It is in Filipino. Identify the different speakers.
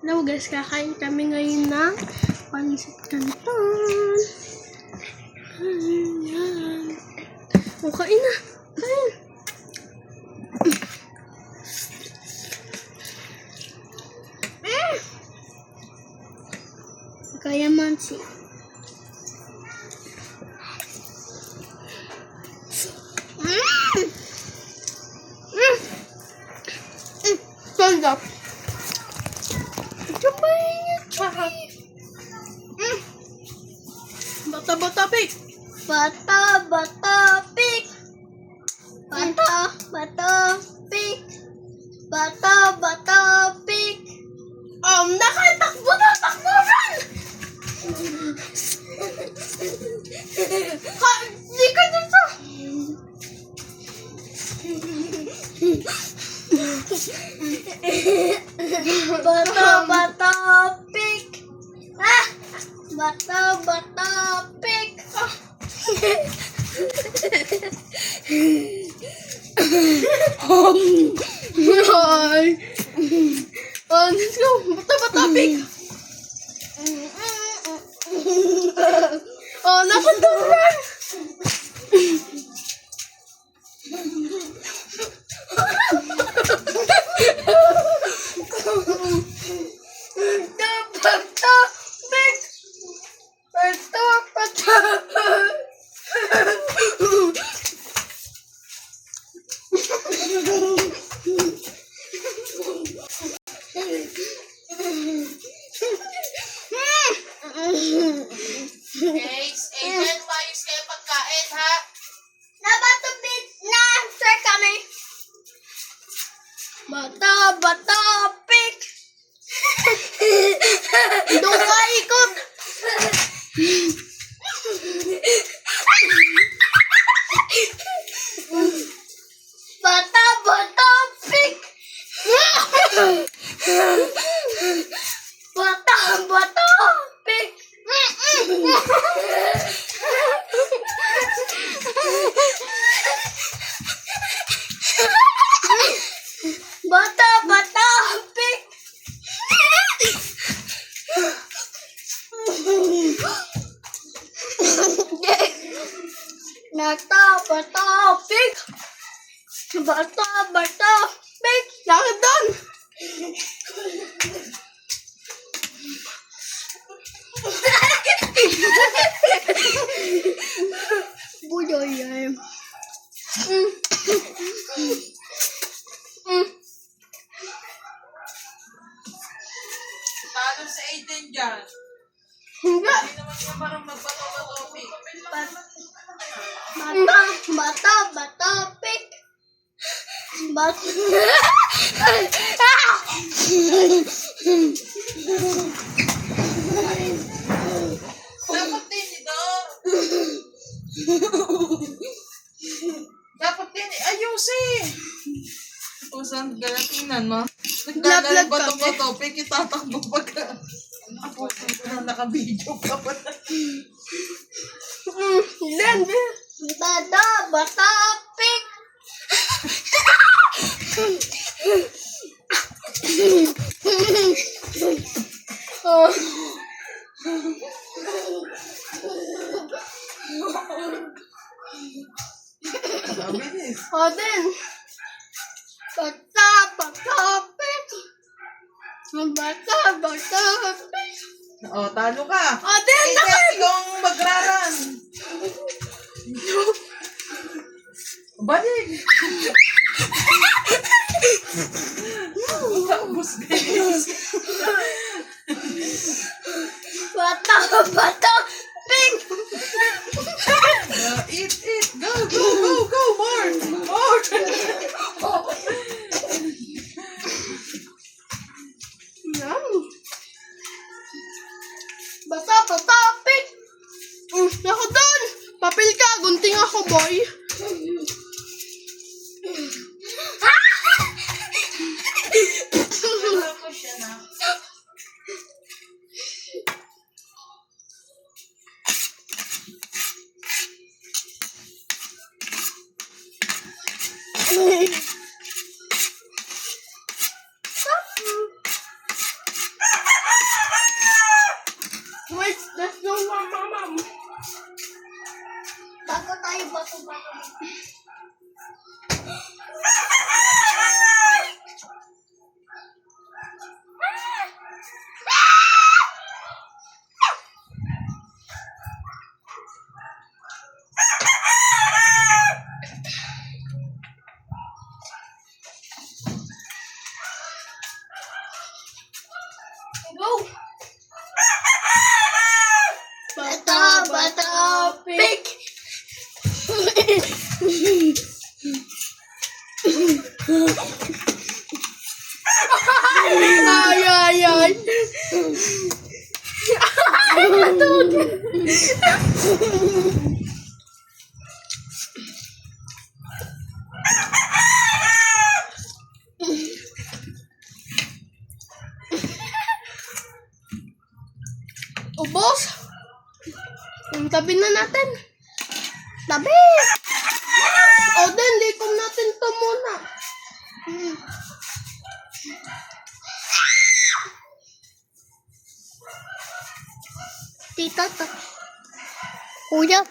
Speaker 1: Hello guys, kakain kami ngayon ng pancit canton. Ayan. O, kain na. Kain. Kaya mansi. Sarap. Bata pig. Bata pig. Bata pig. Nakatakbo na, takburan. Di ka dito. Bata pig. Bata pig. Hi. Let's go. Bata pig. Nakatawa.
Speaker 2: Guys, Aiden, maayos kayo pagkain, ha?
Speaker 1: Nabatubit na, sir, kami. Bata pig. Doon ka ikot. Bata pig. Bata pig. Bata pig. Bata pig. Bata pig. Lakad doon. Budoy yan.
Speaker 2: Talo si Aiden dyan.
Speaker 1: Hindi.
Speaker 2: Hindi naman siya parang magpapatopi.
Speaker 1: Bata pig.
Speaker 2: Dapat din ito. Dapat din, ayusin. O, saan galatinan mo? Nagdagaling ba itong topic? Itatakbo pagka. Nakaposin ko na naka-video pa ba?
Speaker 1: Bata pig.
Speaker 2: Mabilis.
Speaker 1: Odin. Bata pig. Bata pig.
Speaker 2: O, talo ka.
Speaker 1: Odin,
Speaker 2: Aiden, ikaw ang magraran. Balik. Tapos guys.
Speaker 1: Bata pig.
Speaker 2: Eat. Go. More.
Speaker 1: Bata pig. Ako doon. Papel ka. Gunting ako, boy.
Speaker 2: Tapos siya na.
Speaker 1: Go! Bata, pig! Ay, ay, ay! Ay, patog! Ubos! Tabi na natin. Tabi! O, then, likom natin to muna. Tita, kuya,